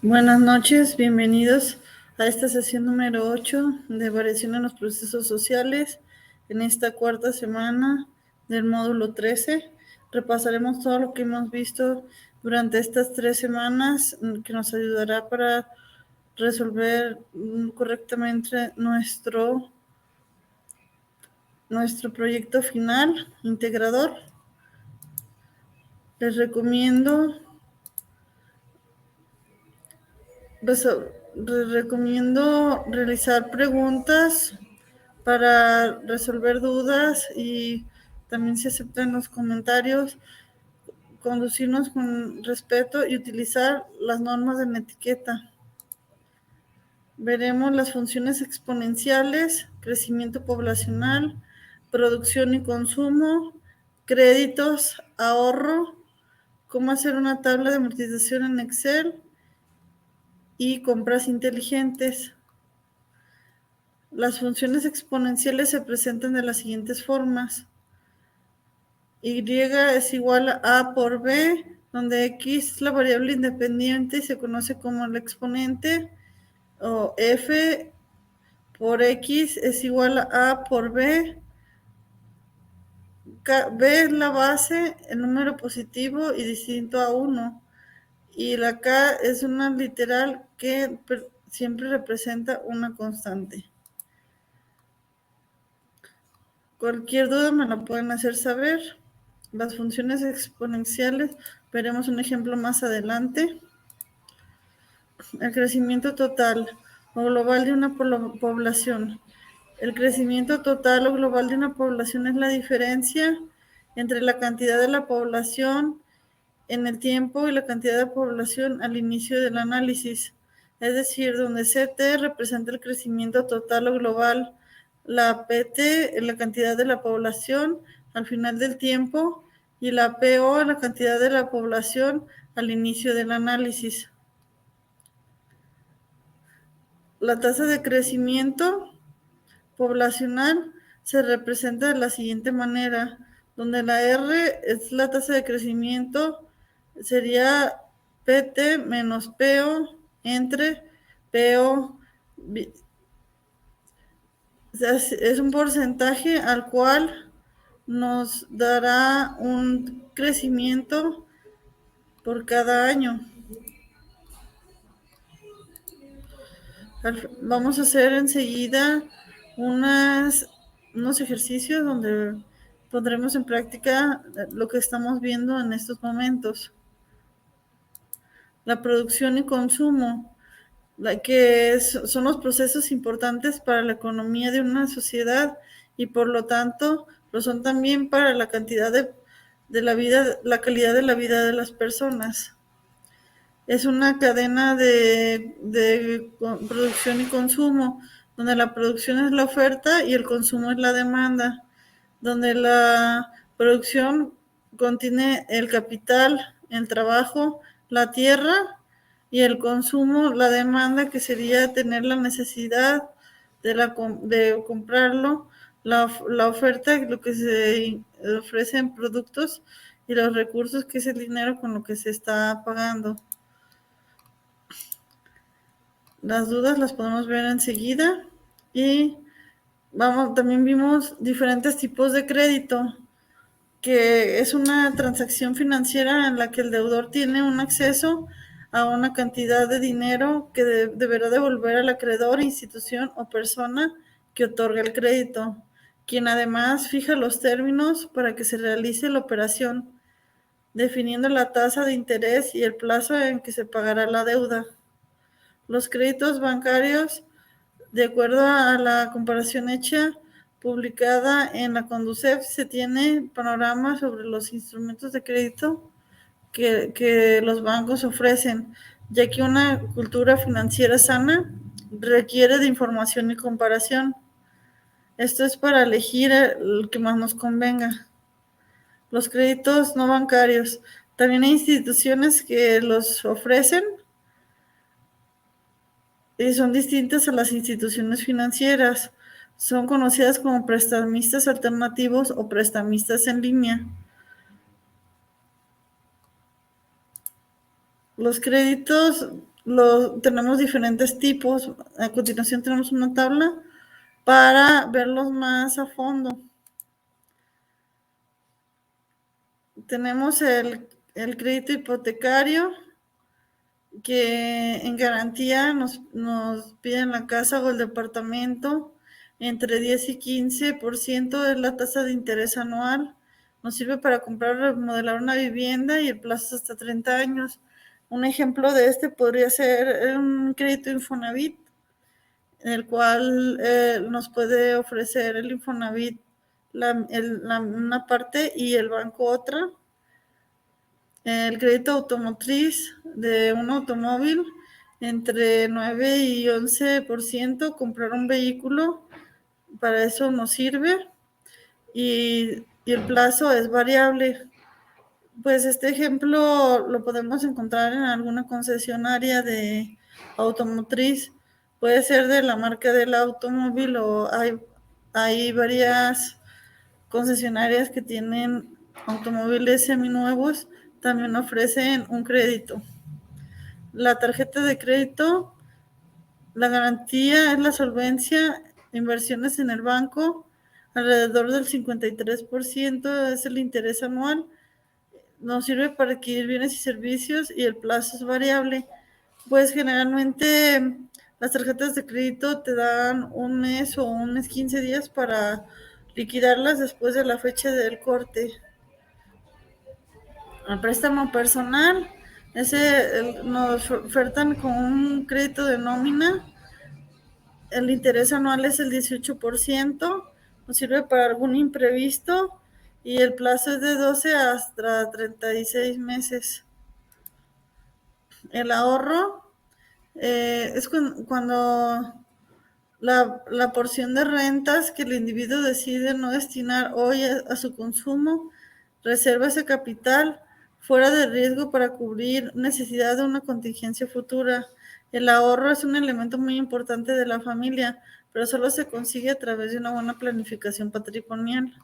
Buenas noches, bienvenidos a esta sesión número 8 de variación en los procesos sociales. En esta cuarta semana del módulo 13 repasaremos todo lo que hemos visto durante estas 3 semanas que nos ayudará para resolver correctamente nuestro proyecto final integrador. Les recomiendo realizar preguntas para resolver dudas y también se aceptan los comentarios, conducirnos con respeto y utilizar las normas de la etiqueta. Veremos las funciones exponenciales, crecimiento poblacional, producción y consumo, créditos, ahorro, cómo hacer una tabla de amortización en Excel y compras inteligentes. Las funciones exponenciales se presentan de las siguientes formas. Y es igual a A por B, donde X es la variable independiente y se conoce como el exponente, o F por X es igual a A por B. B es la base, el número positivo y distinto a 1. Y la K es una literal que siempre representa una constante. Cualquier duda me la pueden hacer saber. Las funciones exponenciales, veremos un ejemplo más adelante. El crecimiento total o global de una población. El crecimiento total o global de una población es la diferencia entre la cantidad de la población en el tiempo y la cantidad de población al inicio del análisis. Es decir, donde CT representa el crecimiento total o global, la PT la cantidad de la población al final del tiempo y la PO la cantidad de la población al inicio del análisis. La tasa de crecimiento poblacional se representa de la siguiente manera, donde la R es la tasa de crecimiento, sería PT menos PO entre PO. Es un porcentaje al cual nos dará un crecimiento por cada año. Vamos a hacer enseguida unos ejercicios donde pondremos en práctica lo que estamos viendo en estos momentos. La producción y consumo, son los procesos importantes para la economía de una sociedad y por lo tanto lo son también para la cantidad de la vida, la calidad de la vida de las personas. Es una cadena de producción y consumo, donde la producción es la oferta y el consumo es la demanda, donde la producción contiene el capital, el trabajo, la tierra, y el consumo, la demanda, que sería tener la necesidad de comprarlo, la oferta, lo que se ofrece en productos, y los recursos, que es el dinero con lo que se está pagando. Las dudas las podemos ver enseguida. Y también vimos diferentes tipos de crédito, que es una transacción financiera en la que el deudor tiene un acceso a una cantidad de dinero que deberá devolver al acreedor, institución o persona que otorga el crédito, quien además fija los términos para que se realice la operación, definiendo la tasa de interés y el plazo en que se pagará la deuda. Los créditos bancarios, de acuerdo a la comparación hecha publicada en la Conducef, se tiene panorama sobre los instrumentos de crédito que los bancos ofrecen, ya que una cultura financiera sana requiere de información y comparación. Esto es para elegir el que más nos convenga. Los créditos no bancarios. También hay instituciones que los ofrecen y son distintas a las instituciones financieras. Son conocidas como prestamistas alternativos o prestamistas en línea. Los créditos tenemos diferentes tipos. A continuación tenemos una tabla para verlos más a fondo. Tenemos el crédito hipotecario, que en garantía nos piden la casa o el departamento. Entre 10 y 15% es la tasa de interés anual. Nos sirve para comprar o remodelar una vivienda y el plazo es hasta 30 años. Un ejemplo de este podría ser un crédito Infonavit, en el cual nos puede ofrecer el Infonavit una parte y el banco otra. El crédito automotriz de un automóvil, entre 9 y 11%, comprar un vehículo, para eso nos sirve, y el plazo es variable. Pues este ejemplo lo podemos encontrar en alguna concesionaria de automotriz. Puede ser de la marca del automóvil, o hay varias concesionarias que tienen automóviles seminuevos, también ofrecen un crédito. La tarjeta de crédito, la garantía es la solvencia, inversiones en el banco, alrededor del 53% es el interés anual. Nos sirve para adquirir bienes y servicios y el plazo es variable. Pues generalmente las tarjetas de crédito te dan un mes o un mes 15 días para liquidarlas después de la fecha del corte. El préstamo personal, nos ofertan con un crédito de nómina. El interés anual es el 18%, nos sirve para algún imprevisto y el plazo es de 12 hasta 36 meses. El ahorro es cuando la porción de rentas que el individuo decide no destinar hoy a su consumo, reserva ese capital fuera de riesgo para cubrir necesidad de una contingencia futura. El ahorro es un elemento muy importante de la familia, pero solo se consigue a través de una buena planificación patrimonial.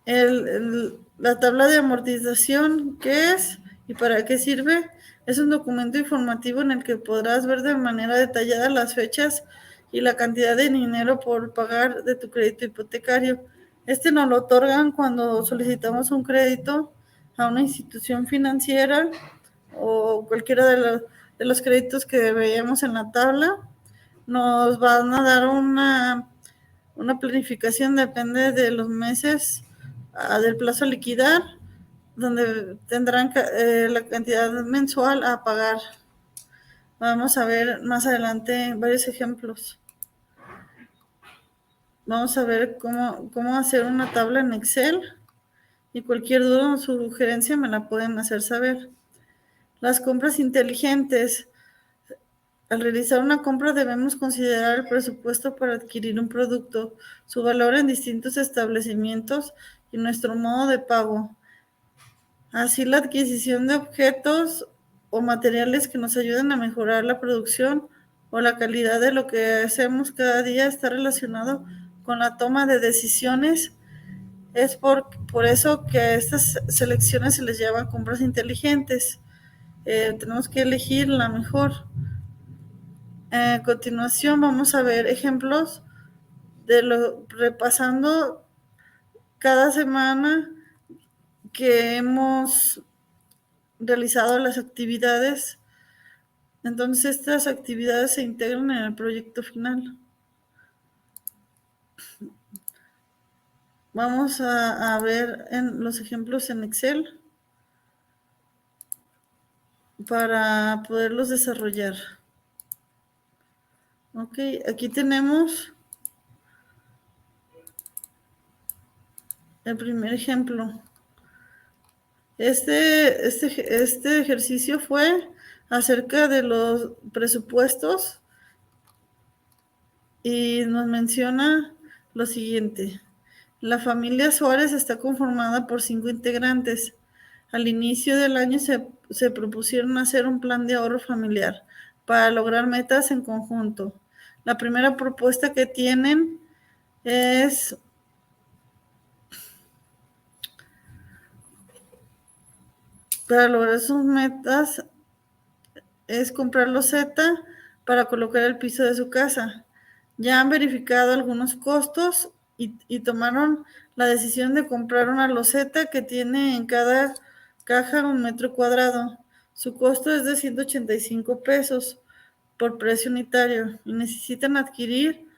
La tabla de amortización, ¿qué es y para qué sirve? Es un documento informativo en el que podrás ver de manera detallada las fechas y la cantidad de dinero por pagar de tu crédito hipotecario. Este nos lo otorgan cuando solicitamos un crédito a una institución financiera o cualquiera de los créditos que veíamos en la tabla. Nos van a dar una planificación, depende de los meses del plazo a liquidar, donde tendrán la cantidad mensual a pagar. Vamos a ver más adelante varios ejemplos. Vamos a ver cómo hacer una tabla en Excel, y cualquier duda o sugerencia me la pueden hacer saber. Las compras inteligentes. Al realizar una compra debemos considerar el presupuesto para adquirir un producto, su valor en distintos establecimientos y nuestro modo de pago. Así, la adquisición de objetos o materiales que nos ayuden a mejorar la producción o la calidad de lo que hacemos cada día está relacionado con la toma de decisiones. Es por eso que a estas selecciones se les llama compras inteligentes. Tenemos que elegir la mejor. A continuación vamos a ver ejemplos repasando cada semana que hemos realizado las actividades. Entonces estas actividades se integran en el proyecto final. Vamos a ver en los ejemplos en Excel para poderlos desarrollar. Ok, aquí tenemos el primer ejemplo. Este ejercicio fue acerca de los presupuestos y nos menciona lo siguiente. La familia Suárez está conformada por 5 integrantes. Al inicio del año se propusieron hacer un plan de ahorro familiar para lograr metas en conjunto. La primera propuesta que tienen es Para lograr sus metas es comprar loseta para colocar el piso de su casa. Ya han verificado algunos costos y tomaron la decisión de comprar una loseta que tiene en cada caja 1 metro cuadrado. Su costo es de 185 pesos por precio unitario y necesitan adquirir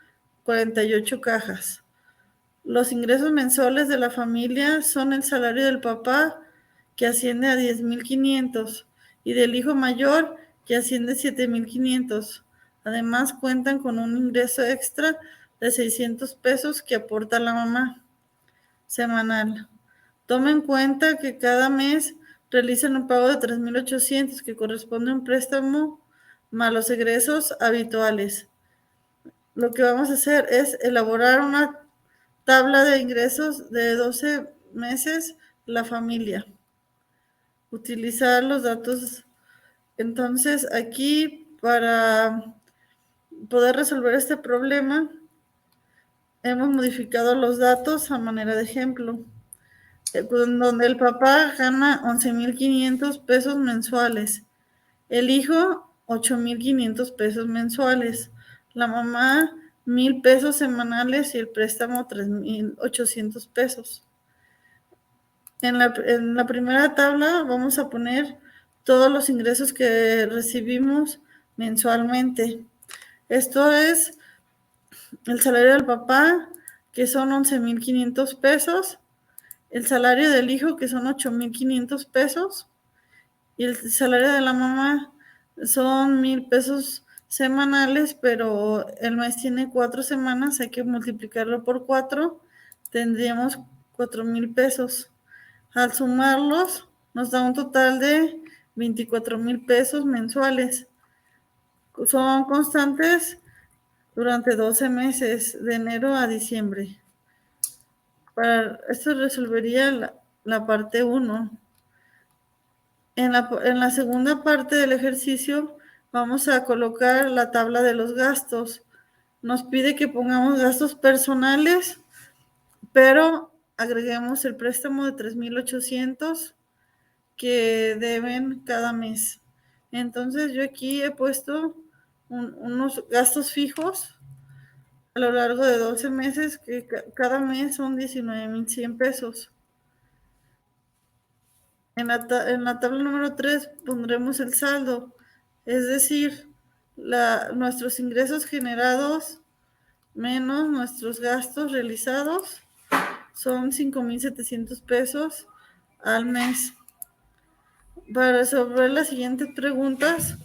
48 cajas. Los ingresos mensuales de la familia son el salario del papá, que asciende a 10,500, y del hijo mayor, que asciende a 7,500. Además, cuentan con un ingreso extra de 600 pesos que aporta la mamá semanal. Toma en cuenta que cada mes realizan un pago de 3,800, que corresponde a un préstamo más los egresos habituales. Lo que vamos a hacer es elaborar una tabla de ingresos de 12 meses la familia. Utilizar los datos. Entonces, aquí para poder resolver este problema, hemos modificado los datos a manera de ejemplo, donde el papá gana 11,500 pesos mensuales, el hijo 8,500 pesos mensuales, la mamá 1,000 pesos semanales y el préstamo 3,800 pesos. En la primera tabla vamos a poner todos los ingresos que recibimos mensualmente. Esto es el salario del papá, que son 11,500 pesos, el salario del hijo, que son 8,500 pesos, y el salario de la mamá son 1,000 pesos semanales, pero el mes tiene 4 semanas, hay que multiplicarlo por 4, tendríamos 4,000 pesos. Al sumarlos, nos da un total de 24,000 pesos mensuales. Son constantes durante 12 meses, de enero a diciembre. Esto resolvería la parte 1. En la segunda parte del ejercicio vamos a colocar la tabla de los gastos. Nos pide que pongamos gastos personales, pero agreguemos el préstamo de 3,800 que deben cada mes. Entonces yo aquí he puesto unos gastos fijos a lo largo de 12 meses, que cada mes son 19,100 pesos. En la tabla número 3 pondremos el saldo, es decir, nuestros ingresos generados menos nuestros gastos realizados son 5,700 pesos al mes. Para resolver las siguientes preguntas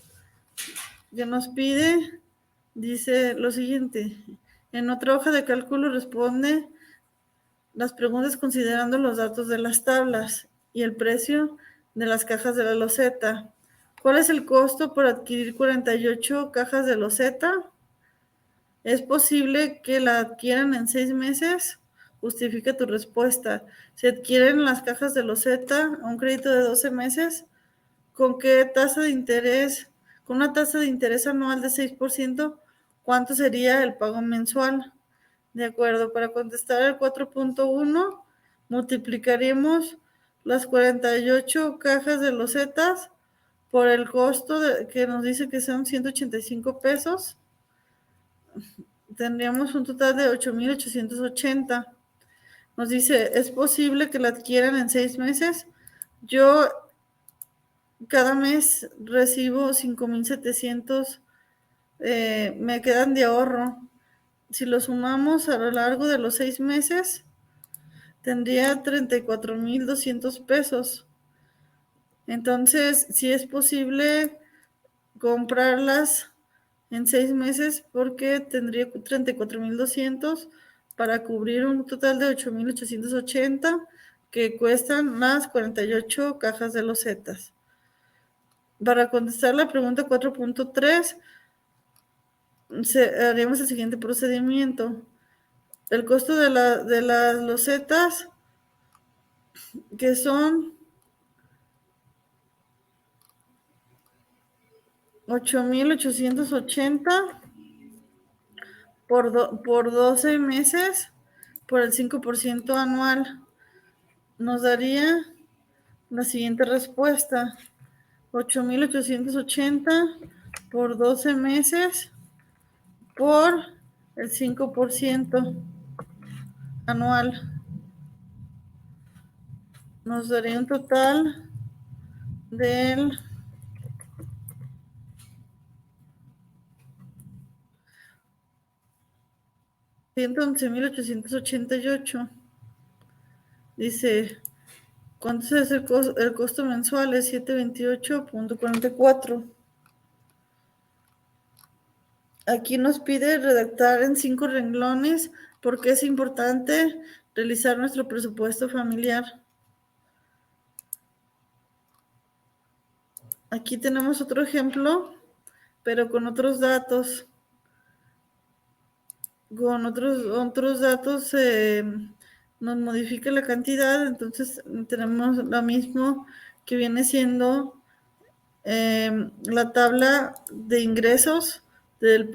que nos pide, dice lo siguiente: en otra hoja de cálculo responde las preguntas considerando los datos de las tablas y el precio de las cajas de la loseta. ¿Cuál es el costo por adquirir 48 cajas de loseta? ¿Es posible que la adquieran en 6 meses? Justifica tu respuesta. Si adquieren las cajas de loseta a un crédito de 12 meses, ¿con qué tasa de interés? Con una tasa de interés anual de 6%, ¿cuánto sería el pago mensual? De acuerdo, para contestar el 4.1, multiplicaremos las 48 cajas de losetas por el costo que nos dice que son 185 pesos. Tendríamos un total de 8,880. Nos dice, ¿es posible que la adquieran en 6 meses? Yo cada mes recibo 5,700, me quedan de ahorro. Si lo sumamos a lo largo de los 6 meses, tendría 34,200 pesos. Entonces, si es posible comprarlas en 6 meses, porque tendría 34,200 para cubrir un total de 8,880 que cuestan las 48 cajas de losetas. Para contestar la pregunta 4.3, haríamos el siguiente procedimiento. El costo de las losetas, que son 8,880 por 12 meses, por el 5% anual, nos daría la siguiente respuesta. 8,880 por 12 meses por el 5% anual. Nos daría un total del 111,888. Dice, ¿cuánto es el costo mensual? Es 728.44. Aquí nos pide redactar en 5 renglones por qué es importante realizar nuestro presupuesto familiar. Aquí tenemos otro ejemplo, pero con otros datos. Con otros datos nos modifica la cantidad, entonces tenemos lo mismo que viene siendo la tabla de ingresos del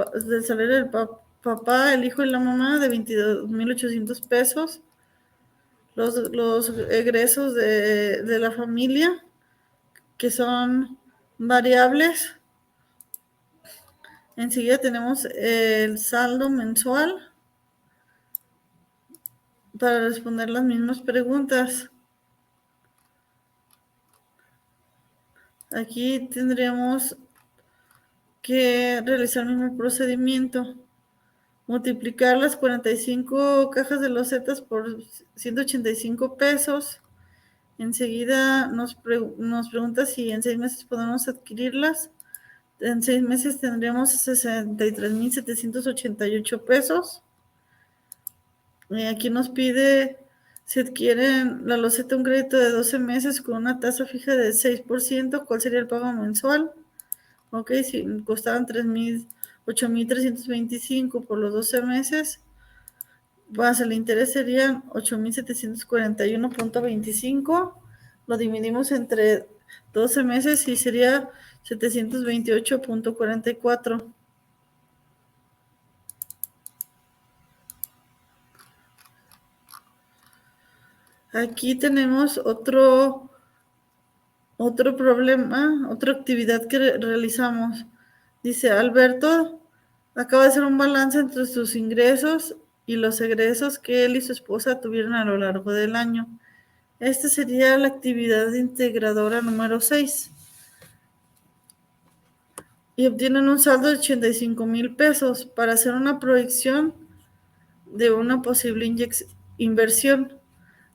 salario del papá, el hijo y la mamá de 22,800 pesos, los egresos de la familia, que son variables. Enseguida tenemos el saldo mensual para responder las mismas preguntas. Aquí tendríamos que realizar el mismo procedimiento. Multiplicar las 45 cajas de losetas por 185 pesos. Enseguida nos pregunta si en 6 meses podemos adquirirlas. En 6 meses tendríamos 63,788 pesos. Aquí nos pide si adquieren la loseta un crédito de 12 meses con una tasa fija de 6%, ¿cuál sería el pago mensual? Ok, si costaban 8,325 por los 12 meses, pues el interés serían 8,741.25. Lo dividimos entre 12 meses y sería 728.44. Aquí tenemos otro problema, otra actividad que realizamos. Dice, Alberto acaba de hacer un balance entre sus ingresos y los egresos que él y su esposa tuvieron a lo largo del año. Esta sería la actividad integradora número 6. Y obtienen un saldo de 85,000 pesos para hacer una proyección de una posible inversión.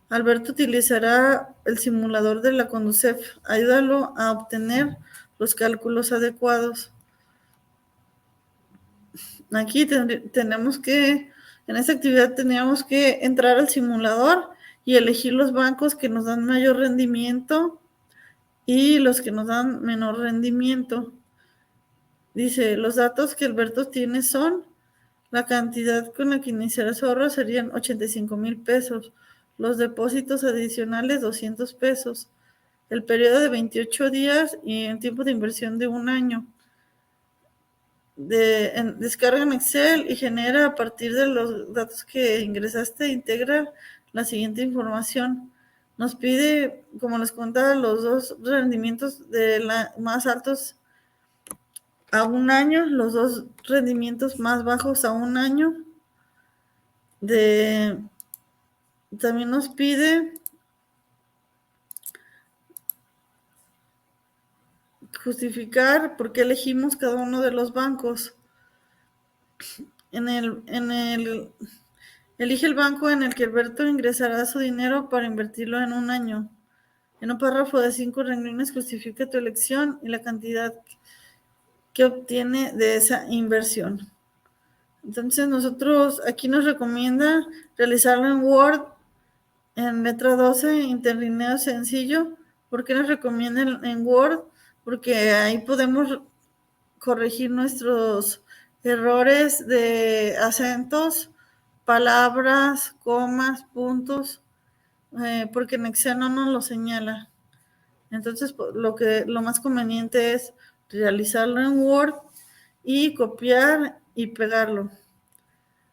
Alberto utilizará el simulador de la Conducef. Ayúdalo a obtener los cálculos adecuados. Aquí tenemos que, en esta actividad teníamos que entrar al simulador y elegir los bancos que nos dan mayor rendimiento y los que nos dan menor rendimiento. Dice, los datos que Alberto tiene son, la cantidad con la que iniciará su ahorro serían 85,000 pesos, los depósitos adicionales 200 pesos, el periodo de 28 días y el tiempo de inversión de 1 año. Descarga en Excel y genera a partir de los datos que ingresaste, integra la siguiente información. Nos pide, como les contaba, los dos rendimientos más altos a 1 año, los dos rendimientos más bajos a 1 año. También nos pide justificar por qué elegimos cada uno de los bancos. Elige el banco en el que Alberto ingresará su dinero para invertirlo en 1 año. En un párrafo de 5 renglones justifica tu elección y la cantidad que obtiene de esa inversión. Entonces nosotros aquí nos recomienda realizarlo en Word, en letra 12, interlineado sencillo. ¿Por qué nos recomienda en Word? Porque ahí podemos corregir nuestros errores de acentos, palabras, comas, puntos, porque en Excel no nos lo señala. Entonces, lo más conveniente es realizarlo en Word y copiar y pegarlo.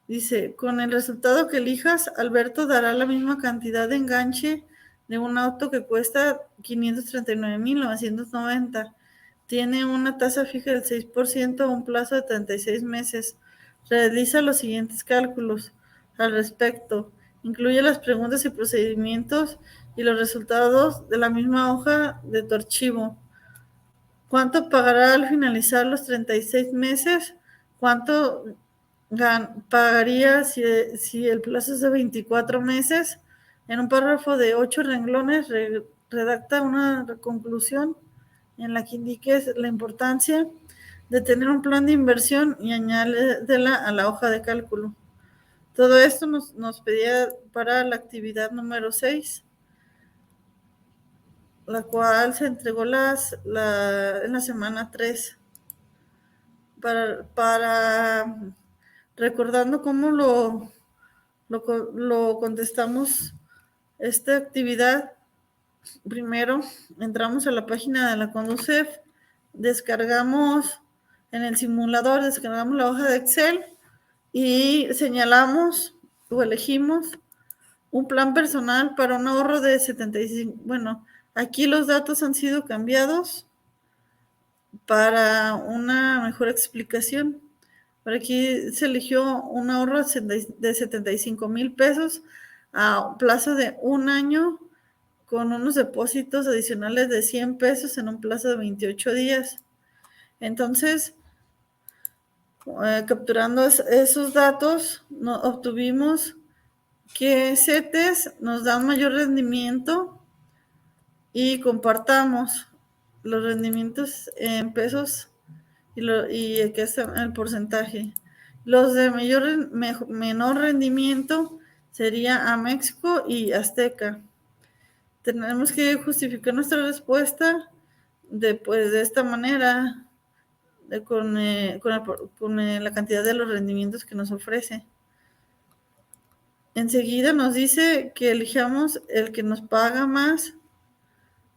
Dice, con el resultado que elijas, Alberto dará la misma cantidad de enganche de un auto que cuesta 539,990. Tiene una tasa fija del 6% a un plazo de 36 meses. Realiza los siguientes cálculos al respecto. Incluye las preguntas y procedimientos y los resultados de la misma hoja de tu archivo. ¿Cuánto pagará al finalizar los 36 meses? ¿Cuánto pagaría si el plazo es de 24 meses? En un párrafo de 8 renglones, redacta una conclusión en la que indiques la importancia de tener un plan de inversión y añádela a la hoja de cálculo. Todo esto nos pedía para la actividad número 6, la cual se entregó en la semana 3. Para recordando cómo lo contestamos esta actividad. Primero entramos a la página de la Conducef, descargamos en el simulador, descargamos la hoja de Excel y señalamos o elegimos un plan personal para un ahorro de 75. Bueno, aquí los datos han sido cambiados para una mejor explicación. Por aquí se eligió un ahorro de 75,000 pesos a plazo de un año, con unos depósitos adicionales de 100 pesos en un plazo de 28 días. Entonces, capturando esos datos, obtuvimos que CETES nos da un mayor rendimiento y compartamos los rendimientos en pesos y aquí está el porcentaje. Los de menor rendimiento sería Amexco y Azteca. Tenemos que justificar nuestra respuesta de esta manera, con la cantidad de los rendimientos que nos ofrece. Enseguida nos dice que elijamos el que nos paga más,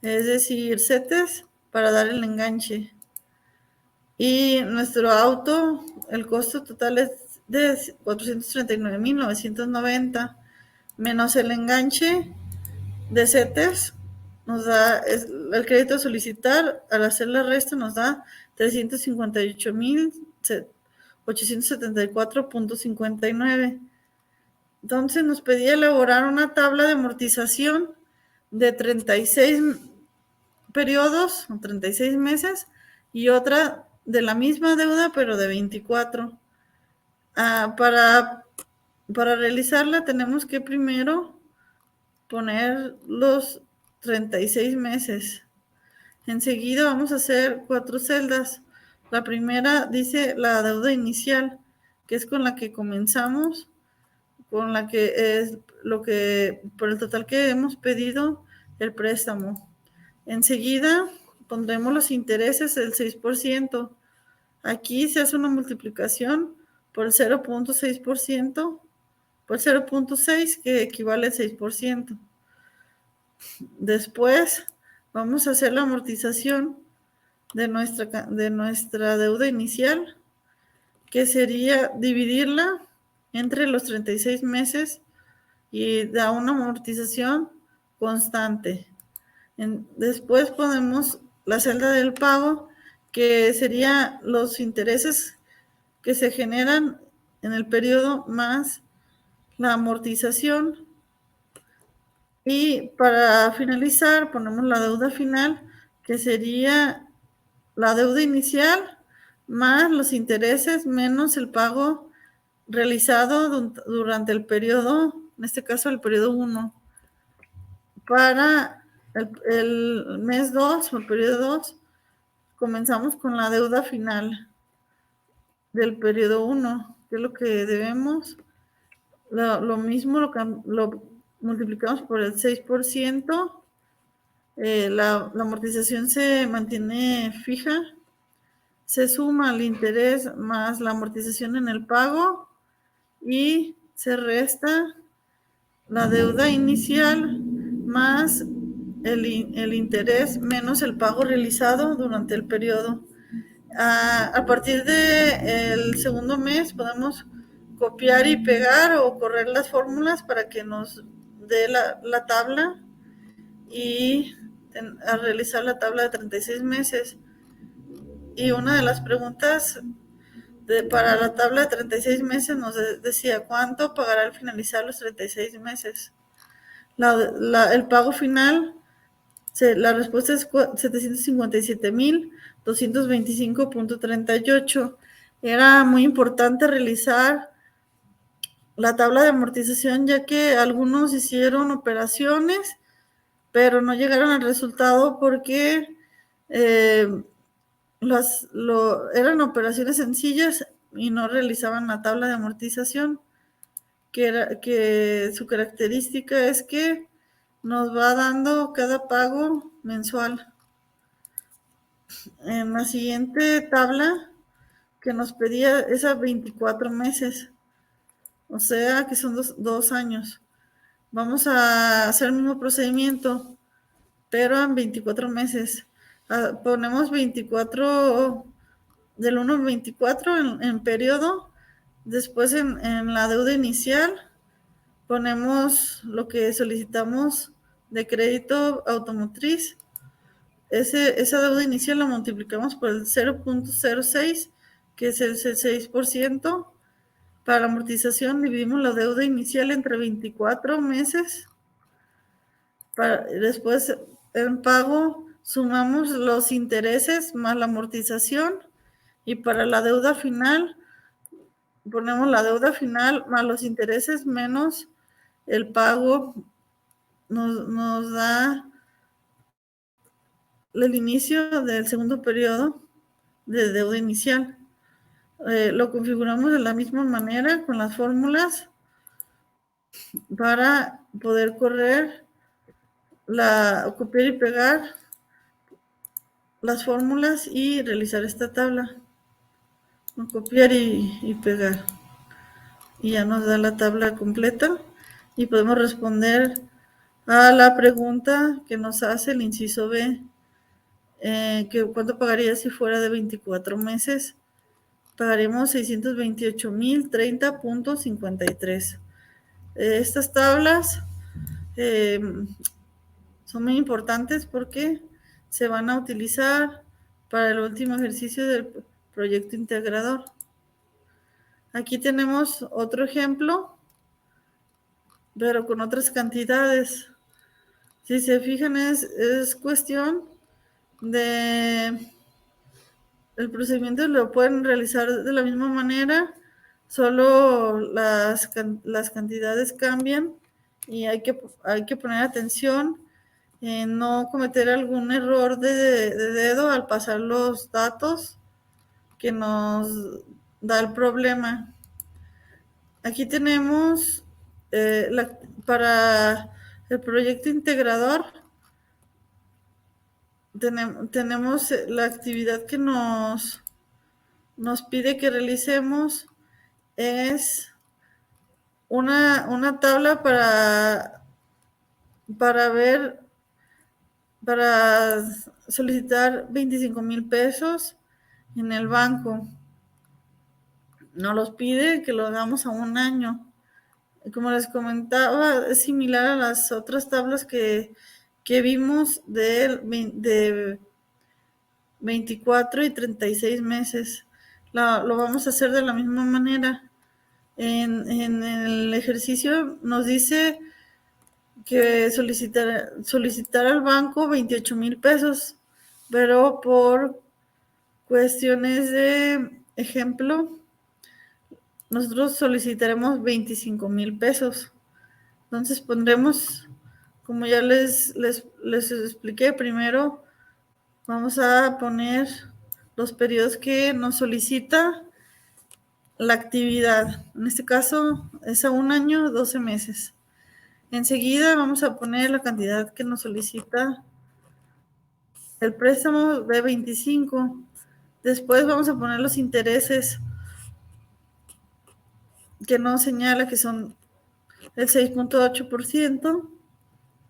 es decir, CETES, para dar el enganche. Y nuestro auto, el costo total es de 439,990, menos el enganche de CETES, nos da el crédito a solicitar. Al hacer la resta nos da 358,874,59. Entonces nos pedía elaborar una tabla de amortización de 36 periodos, 36 meses, y otra de la misma deuda, pero de 24. Para realizarla tenemos que primero poner los 36 meses. Enseguida vamos a hacer 4 celdas. La primera dice la deuda inicial, que es con la que comenzamos, con la que es por el total que hemos pedido el préstamo. Enseguida pondremos los intereses del 6%. Aquí se hace una multiplicación por el 0.6%, por 0.6, que equivale al 6%. Después vamos a hacer la amortización de nuestra deuda inicial, que sería dividirla entre los 36 meses y da una amortización constante. Después ponemos la celda del pago, que sería los intereses que se generan en el periodo más la amortización. Y para finalizar ponemos la deuda final, que sería la deuda inicial más los intereses menos el pago realizado durante el periodo, en este caso el periodo 1. Para el mes 2 o el periodo 2, comenzamos con la deuda final del periodo 1, que es lo que debemos. Lo mismo lo multiplicamos por el 6%. La amortización se mantiene fija. Se suma el interés más la amortización en el pago y se resta la deuda inicial más el interés menos el pago realizado durante el periodo. A partir del segundo mes podemos copiar y pegar o correr las fórmulas para que nos dé la tabla, y a realizar la tabla de 36 meses. Y una de las preguntas para la tabla de 36 meses nos decía cuánto pagará al finalizar los 36 meses. El pago final, la respuesta es 757,225,38. Era muy importante realizar la tabla de amortización, ya que algunos hicieron operaciones, pero no llegaron al resultado porque eran operaciones sencillas y no realizaban la tabla de amortización, que su característica es que nos va dando cada pago mensual. En la siguiente tabla que nos pedía es a 24 meses, o sea que son 2 años. Vamos a hacer el mismo procedimiento, pero en 24 meses. Ponemos 24, del 1 al 24 en periodo. Después en la deuda inicial ponemos lo que solicitamos de crédito automotriz. Esa deuda inicial la multiplicamos por el 0.06, que es el 6%. Para la amortización dividimos la deuda inicial entre 24 meses. Después, en pago, sumamos los intereses más la amortización. Y para la deuda final, ponemos la deuda final más los intereses menos el pago. Nos da el inicio del segundo periodo de deuda inicial. Lo configuramos de la misma manera con las fórmulas para poder copiar y pegar las fórmulas y realizar esta tabla. Copiar y pegar. Y ya nos da la tabla completa y podemos responder a la pregunta que nos hace el inciso B, que cuánto pagaría si fuera de 24 meses. Pagaremos 628,030,53. Estas tablas son muy importantes porque se van a utilizar para el último ejercicio del proyecto integrador. Aquí tenemos otro ejemplo, pero con otras cantidades. Si se fijan, es cuestión de... El procedimiento lo pueden realizar de la misma manera, solo las cantidades cambian y hay que poner atención en no cometer algún error de dedo al pasar los datos que nos da el problema. Aquí tenemos para el proyecto integrador, tenemos la actividad que nos pide que realicemos es una tabla para solicitar 25,000 pesos en el banco. Nos los pide que lo hagamos a un año. Como les comentaba, es similar a las otras tablas que vimos de 24 y 36 meses. Lo vamos a hacer de la misma manera. En el ejercicio nos dice que solicitar al banco 28,000 pesos, pero por cuestiones de ejemplo, nosotros solicitaremos 25,000 pesos. Entonces pondremos, como ya les expliqué, primero vamos a poner los periodos que nos solicita la actividad. En este caso es a un año, 12 meses. Enseguida vamos a poner la cantidad que nos solicita el préstamo de 25. Después vamos a poner los intereses que nos señala que son el 6.8%.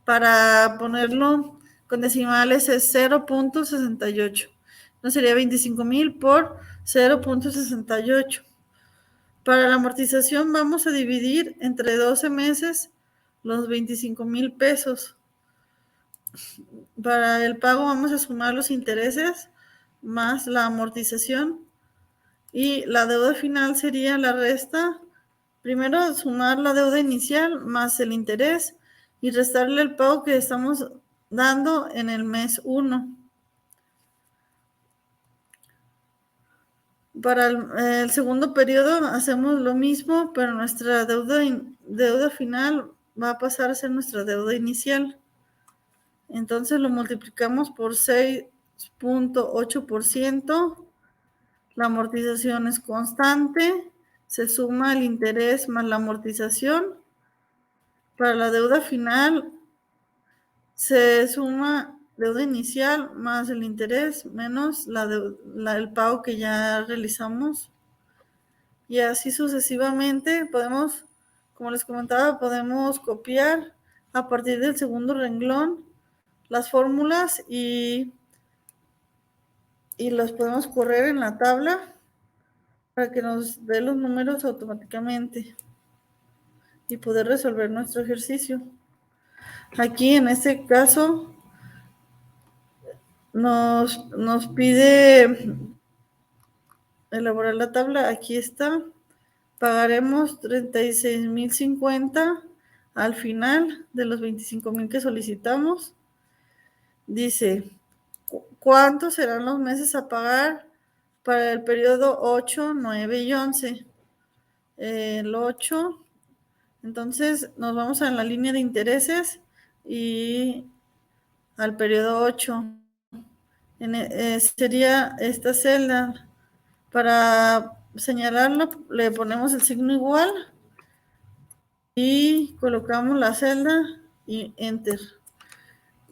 Para ponerlo con decimales es 0.68. No sería 25,000 por 0.68. Para la amortización vamos a dividir entre 12 meses los 25,000 pesos. Para el pago vamos a sumar los intereses más la amortización y la deuda final sería la resta. Primero sumar la deuda inicial más el interés y restarle el pago que estamos dando en el mes 1. Para el segundo periodo hacemos lo mismo, pero nuestra deuda final va a pasar a ser nuestra deuda inicial. Entonces lo multiplicamos por 6.8%. La amortización es constante. Se suma el interés más la amortización. Para la deuda final se suma deuda inicial más el interés menos el pago que ya realizamos. Y así sucesivamente podemos, como les comentaba, podemos copiar a partir del segundo renglón las fórmulas y los podemos correr en la tabla para que nos dé los números automáticamente y poder resolver nuestro ejercicio. Aquí en este caso nos pide elaborar la tabla. Aquí está. Pagaremos 36,050 al final de los 25,000 que solicitamos. Dice, ¿cuántos serán los meses a pagar para el periodo 8, 9 y 11? El 8, entonces nos vamos a la línea de intereses y al periodo 8. Sería esta celda. Para señalarlo le ponemos el signo igual y colocamos la celda y enter.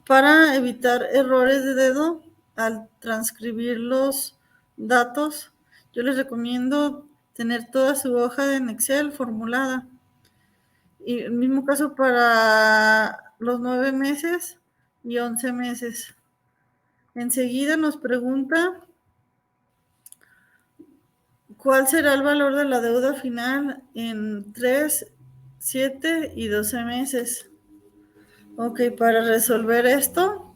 Para evitar errores de dedo al transcribir los datos, yo les recomiendo tener toda su hoja en Excel formulada. Y el mismo caso para los 9 meses y 11 meses. Enseguida nos pregunta cuál será el valor de la deuda final en 3, 7 y 12 meses. Ok, para resolver esto,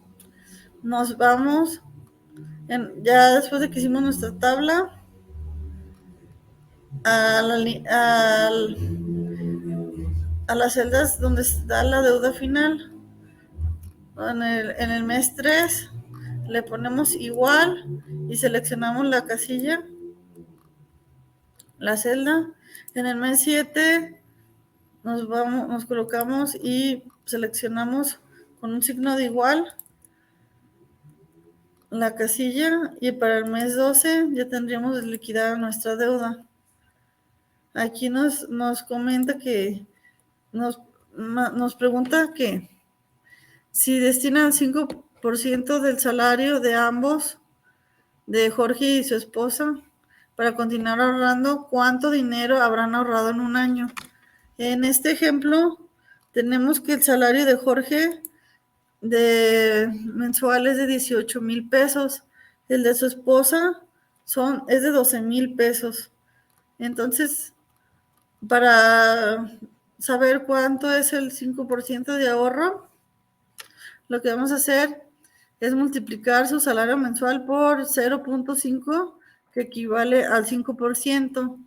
nos vamos, ya después de que hicimos nuestra tabla, a las celdas donde está la deuda final. En el mes 3 le ponemos igual y seleccionamos la casilla, la celda. En el mes 7 nos colocamos y seleccionamos con un signo de igual la casilla y para el mes 12 ya tendríamos liquidada nuestra deuda. Aquí nos comenta que nos pregunta que si destinan 5% del salario de ambos, de Jorge y su esposa, para continuar ahorrando, ¿cuánto dinero habrán ahorrado en un año? En este ejemplo, tenemos que el salario de Jorge de mensual es de 18,000 pesos. El de su esposa es de 12,000 pesos. Entonces, para saber cuánto es el 5% de ahorro, lo que vamos a hacer es multiplicar su salario mensual por 0.5, que equivale al 5%.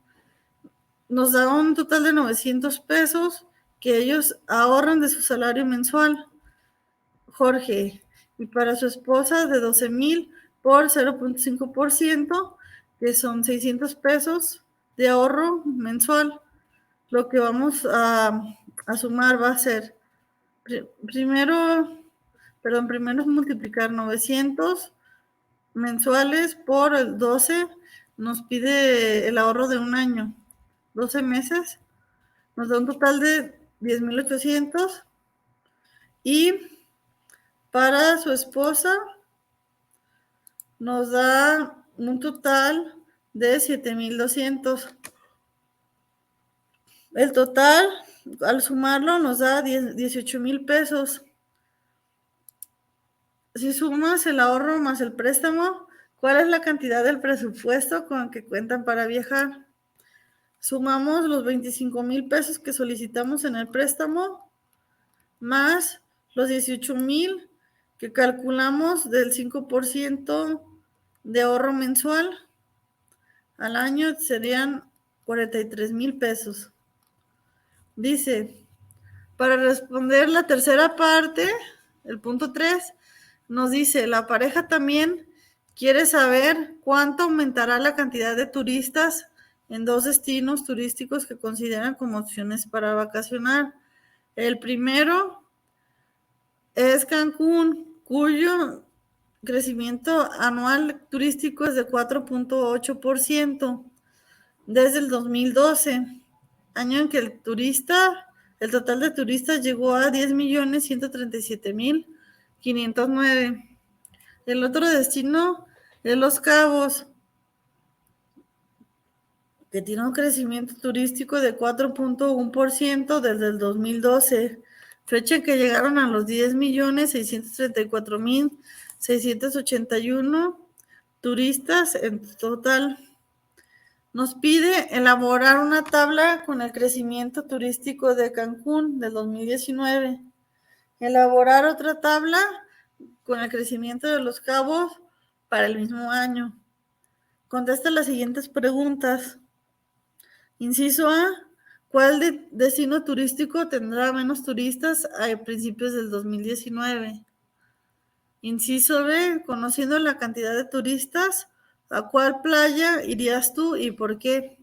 Nos da un total de 900 pesos que ellos ahorran de su salario mensual, Jorge, y para su esposa de 12,000 por 0.5%, que son 600 pesos de ahorro mensual. Lo que vamos a sumar va a ser, primero es multiplicar 900 mensuales por el 12, nos pide el ahorro de un año, 12 meses, nos da un total de 10,800 y para su esposa nos da un total de 7,200. El total, al sumarlo, nos da 18,000 pesos. Si sumas el ahorro más el préstamo, ¿cuál es la cantidad del presupuesto con que cuentan para viajar? Sumamos los 25,000 pesos que solicitamos en el préstamo, más los 18,000 que calculamos del 5% de ahorro mensual al año serían 43,000 pesos. Dice, para responder la tercera parte, el punto 3, nos dice, la pareja también quiere saber cuánto aumentará la cantidad de turistas en 2 destinos turísticos que consideran como opciones para vacacionar. El primero es Cancún, cuyo crecimiento anual turístico es de 4.8% desde el 2012, año en que el total de turistas llegó a 10,137,509. El otro destino es Los Cabos, que tiene un crecimiento turístico de 4.1% desde el 2012, fecha en que llegaron a los 10,634,681 turistas en total. Nos pide elaborar una tabla con el crecimiento turístico de Cancún del 2019. Elaborar otra tabla con el crecimiento de Los Cabos para el mismo año. Contesta las siguientes preguntas. Inciso A, ¿cuál destino turístico tendrá menos turistas a principios del 2019? Inciso B, conociendo la cantidad de turistas, ¿a cuál playa irías tú y por qué?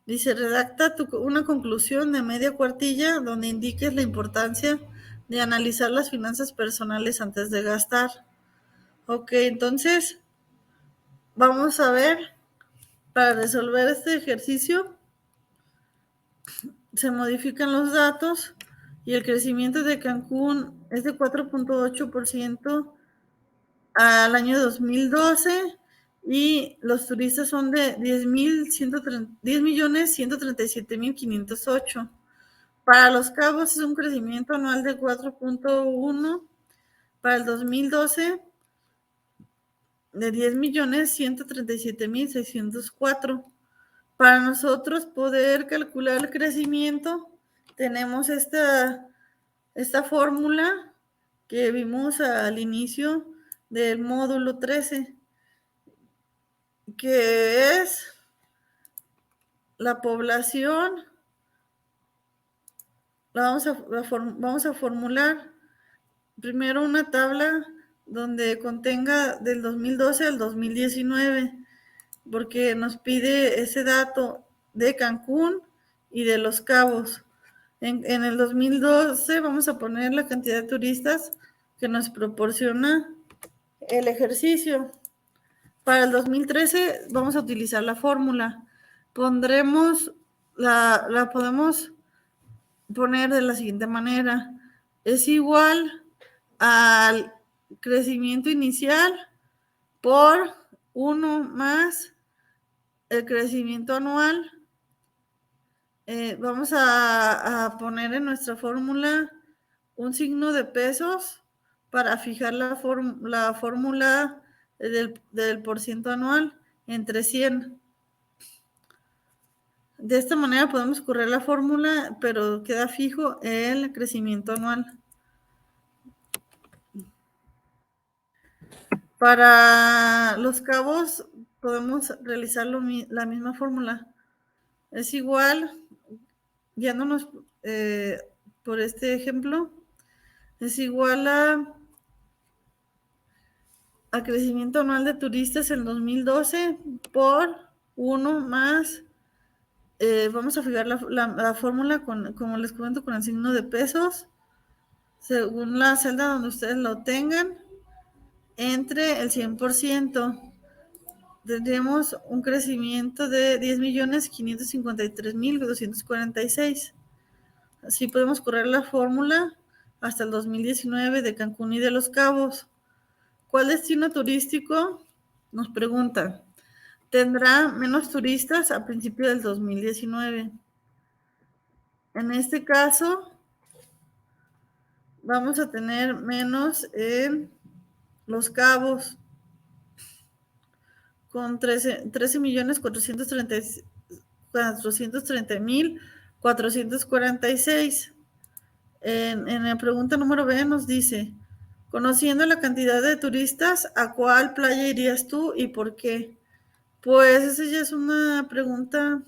Dice, redacta una conclusión de media cuartilla donde indiques la importancia de analizar las finanzas personales antes de gastar. Ok, entonces vamos a ver, para resolver este ejercicio, se modifican los datos y el crecimiento de Cancún es de 4.8% al año 2012 y los turistas son de 10,137,508. Para Los Cabos es un crecimiento anual de 4.1, para el 2012 de 10,137,604. Para nosotros poder calcular el crecimiento, tenemos esta fórmula que vimos al inicio del módulo 13, que es la población. Vamos a formular primero una tabla donde contenga del 2012 al 2019, porque nos pide ese dato de Cancún y de Los Cabos. En el 2012 vamos a poner la cantidad de turistas que nos proporciona el ejercicio. Para el 2013 vamos a utilizar la fórmula. Podemos poner de la siguiente manera. Es igual al crecimiento inicial por 1 más el crecimiento anual. Vamos a poner en nuestra fórmula un signo de pesos para fijar la fórmula del porciento anual entre 100. De esta manera podemos correr la fórmula, pero queda fijo el crecimiento anual. Para Los Cabos podemos realizar la misma fórmula. Es igual, guiándonos por este ejemplo, es igual a crecimiento anual de turistas en 2012 por 1 más, vamos a fijar la fórmula, como les comento, con el signo de pesos, según la celda donde ustedes lo tengan, entre el 100%. Tendríamos un crecimiento de 10,553,246. Así podemos correr la fórmula hasta el 2019 de Cancún y de Los Cabos. ¿Cuál destino turístico? Nos pregunta. Tendrá menos turistas a principios del 2019. En este caso, vamos a tener menos en Los Cabos, con 13,430,446. En la pregunta número B nos dice, Conociendo la cantidad de turistas, ¿a cuál playa irías tú y por qué? Pues esa ya es una pregunta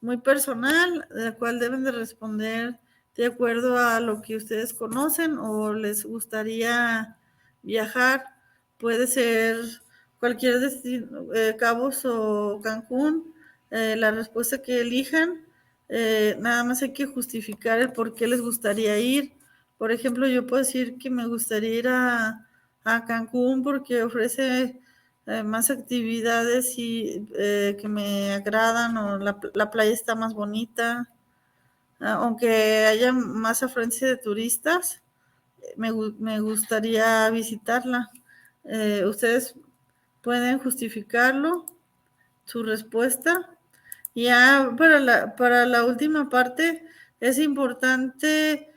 muy personal, la cual deben de responder de acuerdo a lo que ustedes conocen o les gustaría viajar. Puede ser cualquier destino, Cabos o Cancún, la respuesta que elijan. Nada más hay que justificar el por qué les gustaría ir. Por ejemplo, yo puedo decir que me gustaría ir a Cancún porque ofrece más actividades y que me agradan, o la playa está más bonita, aunque haya más afluencia de turistas, me gustaría visitarla. Ustedes pueden justificarlo, su respuesta. Ya para la última parte es importante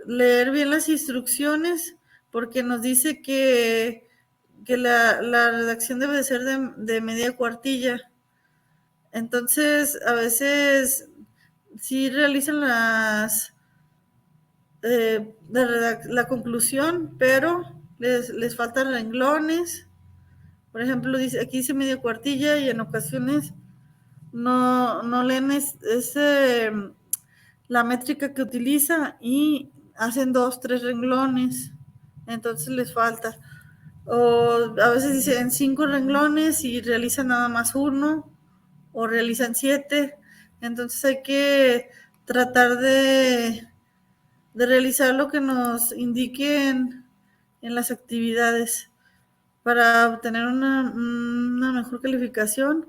leer bien las instrucciones porque nos dice que la redacción debe de ser de media cuartilla. Entonces, a veces sí realizan la conclusión, pero les faltan renglones. Por ejemplo, aquí dice media cuartilla y en ocasiones no leen la métrica que utiliza y hacen 2, 3 renglones. Entonces les falta. O a veces dicen 5 renglones y realizan nada más uno, o realizan 7. Entonces hay que tratar de realizar lo que nos indiquen en las actividades para obtener una mejor calificación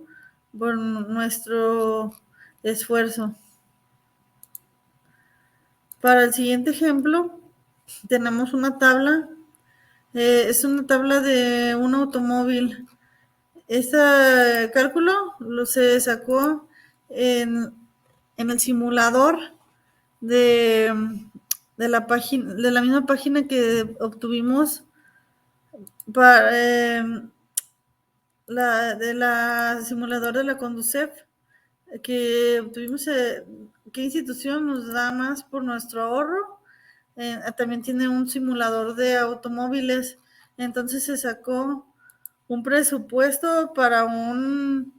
por nuestro esfuerzo. Para el siguiente ejemplo, tenemos una tabla. Es una tabla de un automóvil. Este cálculo se sacó en el simulador de, de la misma página que obtuvimos de la simulador de la Conducef, que obtuvimos. ¿Qué institución nos da más por nuestro ahorro? También tiene un simulador de automóviles. Entonces se sacó un presupuesto para un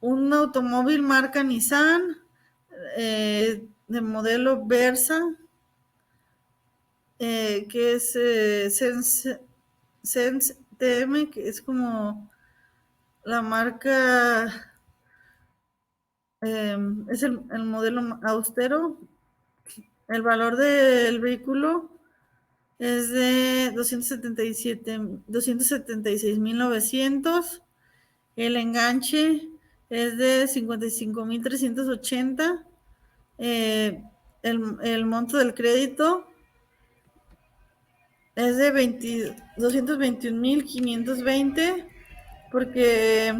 automóvil marca Nissan, de modelo Versa, que es Sense TM, que es como la marca, es el modelo austero. El valor del vehículo es de 276,900. El enganche es de 55,380. El monto del crédito es de 221,520 porque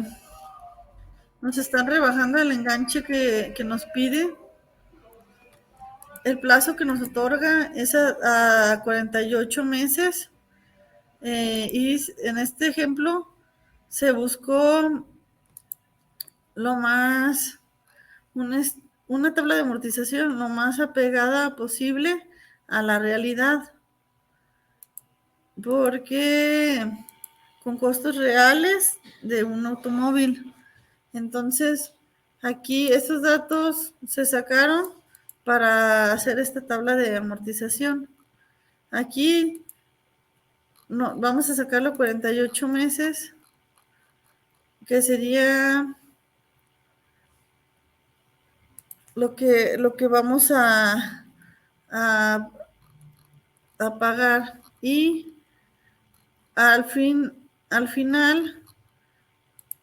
nos están rebajando el enganche que nos pide. El plazo que nos otorga es a 48 meses. Y en este ejemplo se buscó lo más, una tabla de amortización lo más apegada posible a la realidad, porque con costos reales de un automóvil. Entonces, aquí estos datos se sacaron para hacer esta tabla de amortización. Aquí vamos a sacarlo 48 meses, que sería lo que vamos a pagar. Y al final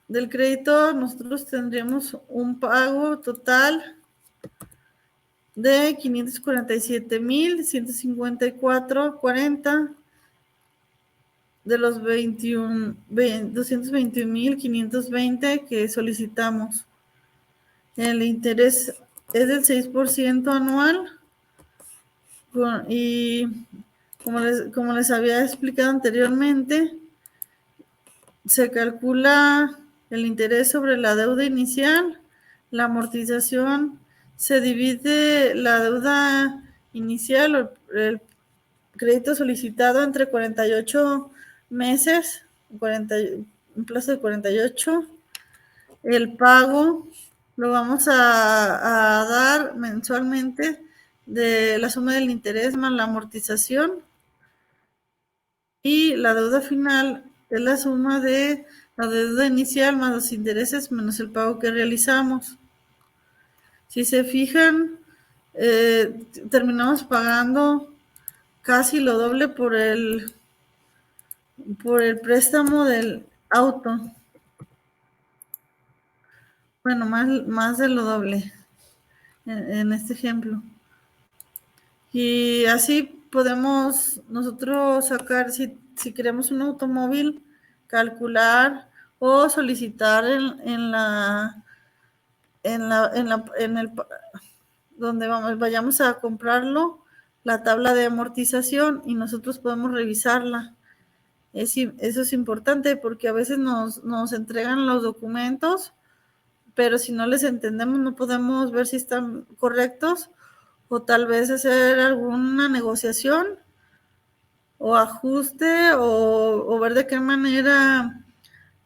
del crédito nosotros tendríamos un pago total de 547,154.40 de los 221,520 que solicitamos. El interés es del 6% anual, y como les había explicado anteriormente, se calcula el interés sobre la deuda inicial. La amortización se divide la deuda inicial, el crédito solicitado entre 48 meses, un plazo de 48. El pago lo vamos a dar mensualmente de la suma del interés más la amortización, y la deuda final es la suma de la deuda inicial más los intereses menos el pago que realizamos. Si se fijan, terminamos pagando casi lo doble por el préstamo del auto. Bueno, más de lo doble en este ejemplo. Y así podemos nosotros sacar, si queremos un automóvil, calcular o solicitar donde vayamos a comprarlo, la tabla de amortización, y nosotros podemos revisarla. Eso es importante porque a veces nos entregan los documentos, pero si no les entendemos no podemos ver si están correctos, o tal vez hacer alguna negociación o ajuste, o ver de qué manera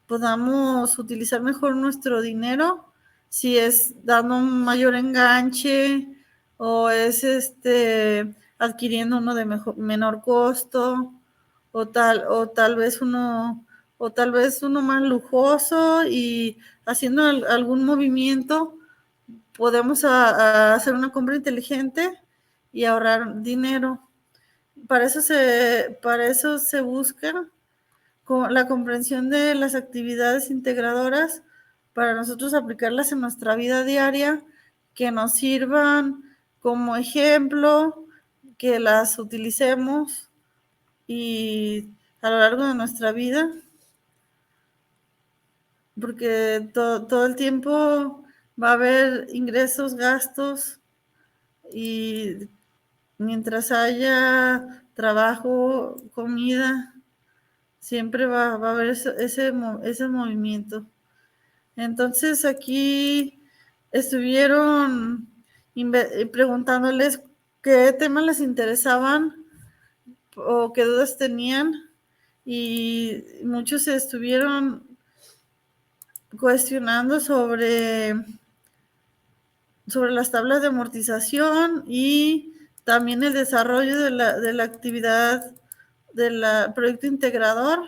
podamos utilizar mejor nuestro dinero, si es dando un mayor enganche o es adquiriendo uno de menor costo, o tal vez uno más lujoso, y haciendo algún movimiento podemos hacer una compra inteligente y ahorrar dinero. Para eso se busca la comprensión de las actividades integradoras para nosotros aplicarlas en nuestra vida diaria, que nos sirvan como ejemplo, que las utilicemos y a lo largo de nuestra vida, porque todo el tiempo va a haber ingresos, gastos, y mientras haya trabajo, comida, siempre va a haber ese movimiento. Entonces aquí estuvieron preguntándoles qué temas les interesaban o qué dudas tenían, y muchos se estuvieron cuestionando sobre las tablas de amortización y también el desarrollo de la actividad del proyecto integrador,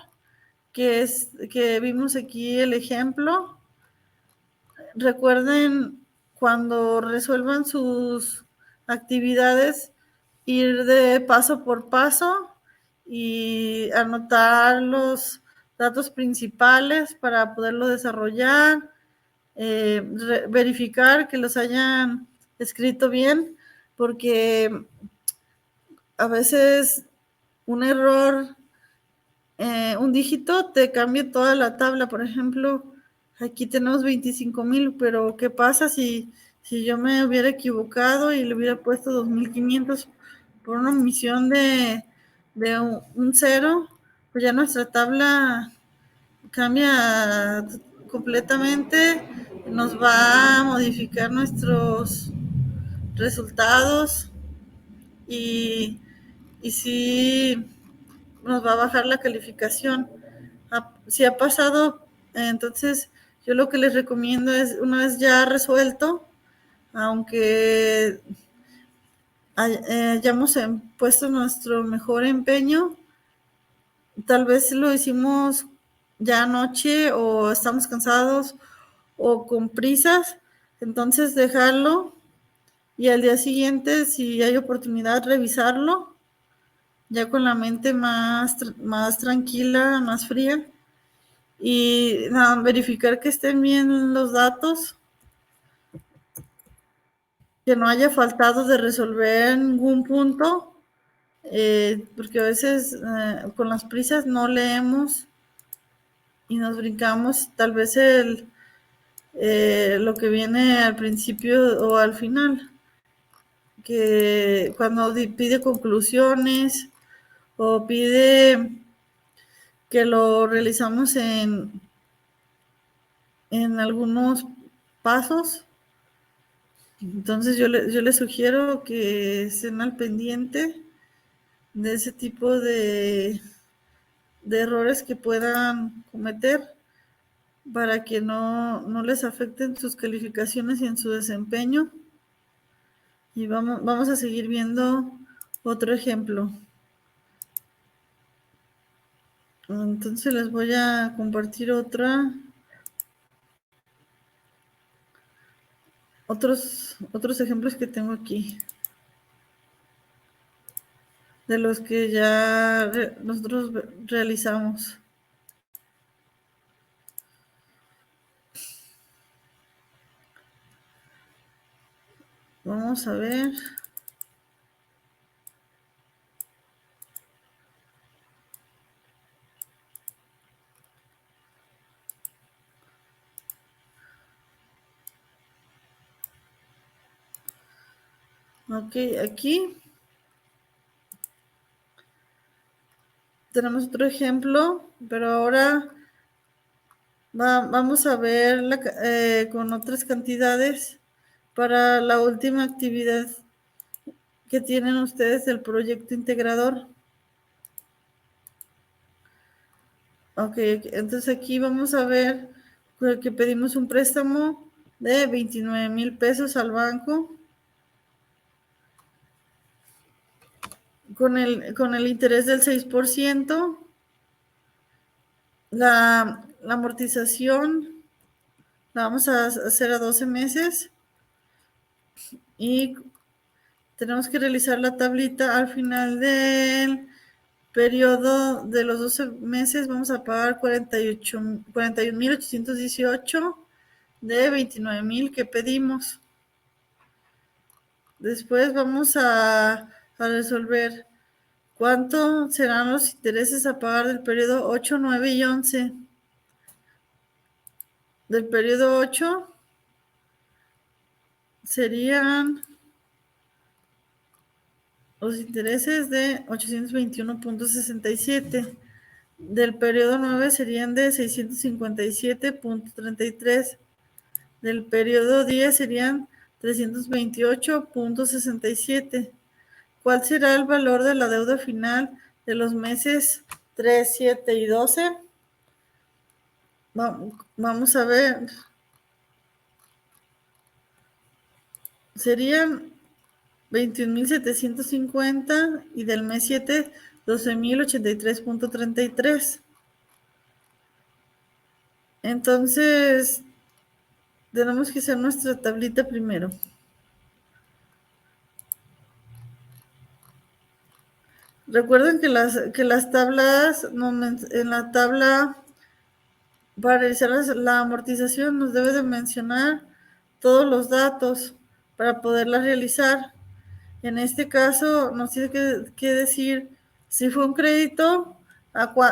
que vimos aquí el ejemplo. Recuerden, cuando resuelvan sus actividades, ir de paso por paso y anotar los datos principales para poderlo desarrollar, verificar que los hayan escrito bien, porque a veces un error, un dígito te cambia toda la tabla. Por ejemplo, aquí tenemos 25,000, pero ¿qué pasa si yo me hubiera equivocado y le hubiera puesto 2,500 por una omisión de un cero? Pues ya nuestra tabla cambia completamente, nos va a modificar nuestros resultados, y sí nos va a bajar la calificación. Si ha pasado, entonces yo lo que les recomiendo es, una vez ya resuelto, aunque hayamos puesto nuestro mejor empeño, tal vez lo hicimos ya anoche o estamos cansados o con prisas, entonces dejarlo y al día siguiente, si hay oportunidad, revisarlo ya con la mente más tranquila, más fría, y verificar que estén bien los datos, que no haya faltado de resolver ningún punto, porque a veces con las prisas no leemos y nos brincamos tal vez lo que viene al principio o al final, que cuando pide conclusiones o pide que lo realizamos en algunos pasos. Entonces yo les sugiero que estén al pendiente de ese tipo de errores que puedan cometer para que no les afecten sus calificaciones y en su desempeño. Y vamos a seguir viendo otro ejemplo. Entonces les voy a compartir otros ejemplos que tengo aquí, de los que ya nosotros realizamos. Vamos a ver. Ok, aquí tenemos otro ejemplo, pero ahora vamos a ver con otras cantidades para la última actividad que tienen ustedes del proyecto integrador. Ok, entonces aquí vamos a ver que pedimos un préstamo de 29,000 pesos al banco con el interés del 6%. La amortización la vamos a hacer a 12 meses y tenemos que realizar la tablita al final del periodo de los 12 meses. Vamos a pagar 41,818 de 29,000 que pedimos. Después vamos a resolver cuánto serán los intereses a pagar del periodo 8, 9 y 11. Del periodo 8 serían los intereses de 821,67. Del periodo 9 serían de 657,33. Del periodo 10 serían 328,67. ¿Cuál será el valor de la deuda final de los meses 3, 7 y 12? Vamos a ver. Serían 21,750 y del mes 7, 12,083,33. Entonces, tenemos que hacer nuestra tablita primero. Recuerden que las tablas, en la tabla para realizar la amortización nos debe de mencionar todos los datos para poderla realizar. En este caso nos tiene que decir si fue un crédito,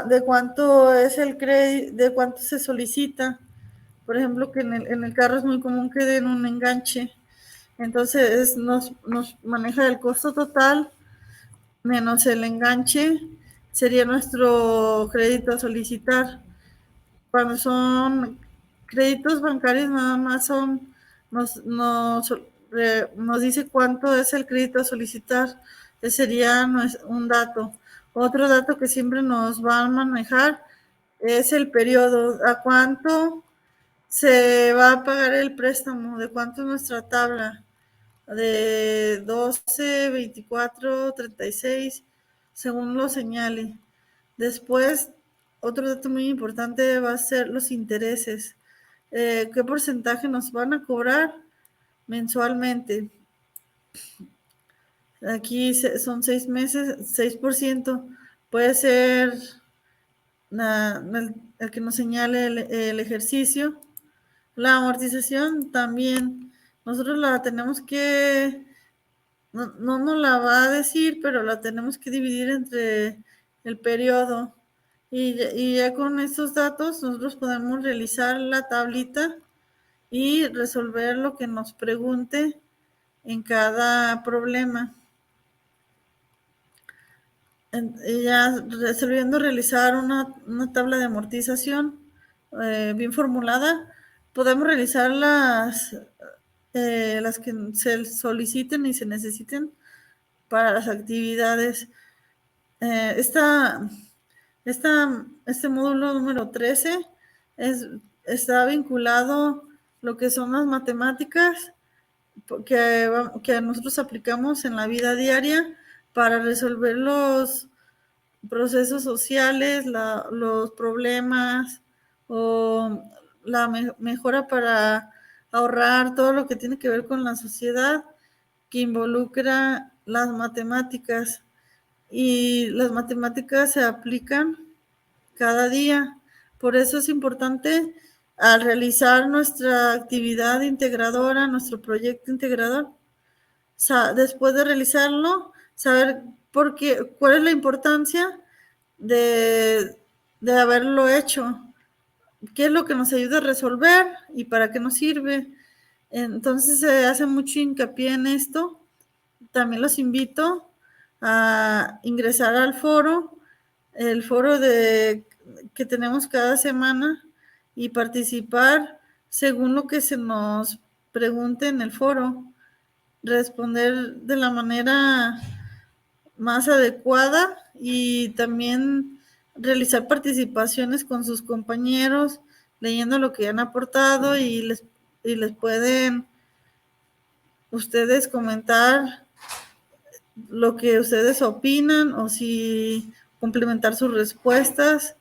de cuánto es el crédito, de cuánto se solicita. Por ejemplo, que en el carro es muy común que den un enganche. Entonces nos maneja el costo total menos el enganche, sería nuestro crédito a solicitar. Cuando son créditos bancarios, nada más nos dice cuánto es el crédito a solicitar. Ese sería un dato. Otro dato que siempre nos va a manejar es el periodo. ¿A cuánto se va a pagar el préstamo? ¿De cuánto es nuestra tabla? De 12, 24, 36, según lo señale. Después, otro dato muy importante va a ser los intereses. ¿Qué porcentaje nos van a cobrar mensualmente? Aquí son 6 meses, 6%. Puede ser el que nos señale el ejercicio. La amortización también. Nosotros la tenemos que no nos la va a decir, pero la tenemos que dividir entre el periodo. Y ya con estos datos nosotros podemos realizar la tablita y resolver lo que nos pregunte en cada problema. Y ya resolviendo realizar una tabla de amortización bien formulada, podemos realizar las que se soliciten y se necesiten para las actividades. Este módulo número 13 está vinculado lo que son las matemáticas que nosotros aplicamos en la vida diaria para resolver los procesos sociales, los problemas o la mejora para ahorrar, todo lo que tiene que ver con la sociedad que involucra las matemáticas. Y las matemáticas se aplican cada día. Por eso es importante al realizar nuestra actividad integradora, nuestro proyecto integrador, después de realizarlo, saber cuál es la importancia de, de haberlo hecho, qué es lo que nos ayuda a resolver y para qué nos sirve. Entonces se hace mucho hincapié en esto. También los invito a ingresar al foro, el foro que tenemos cada semana y participar según lo que se nos pregunte en el foro, responder de la manera más adecuada y también realizar participaciones con sus compañeros, leyendo lo que han aportado y les pueden ustedes comentar lo que ustedes opinan o si complementar sus respuestas,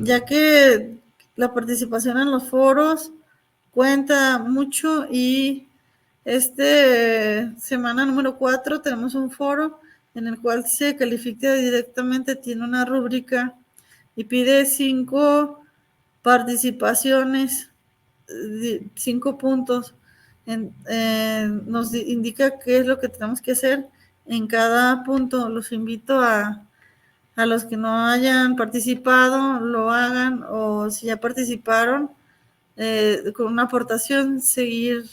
ya que la participación en los foros cuenta mucho y semana número 4 tenemos un foro en el cual se califica directamente, tiene una rúbrica y pide 5 participaciones, 5 puntos. Nos indica qué es lo que tenemos que hacer en cada punto. Los invito a los que no hayan participado, lo hagan, o si ya participaron, con una aportación, seguir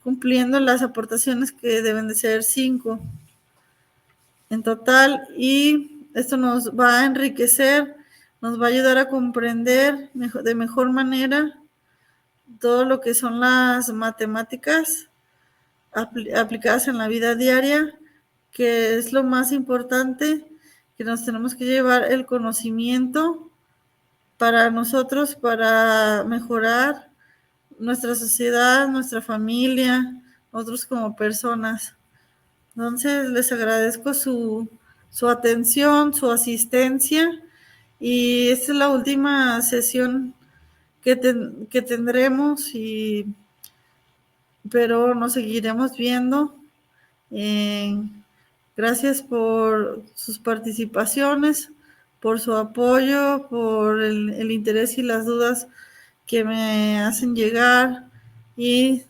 cumpliendo las aportaciones que deben de ser 5 en total, y esto nos va a enriquecer, nos va a ayudar a comprender de mejor manera todo lo que son las matemáticas aplicadas en la vida diaria, que es lo más importante, que nos tenemos que llevar el conocimiento para nosotros, para mejorar nuestra sociedad, nuestra familia, nosotros como personas. Entonces, les agradezco su atención, su asistencia, y esta es la última sesión que tendremos, pero nos seguiremos viendo. Gracias por sus participaciones, por su apoyo, por el interés y las dudas que me hacen llegar, y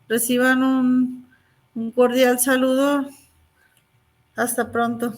reciban un cordial saludo. Hasta pronto.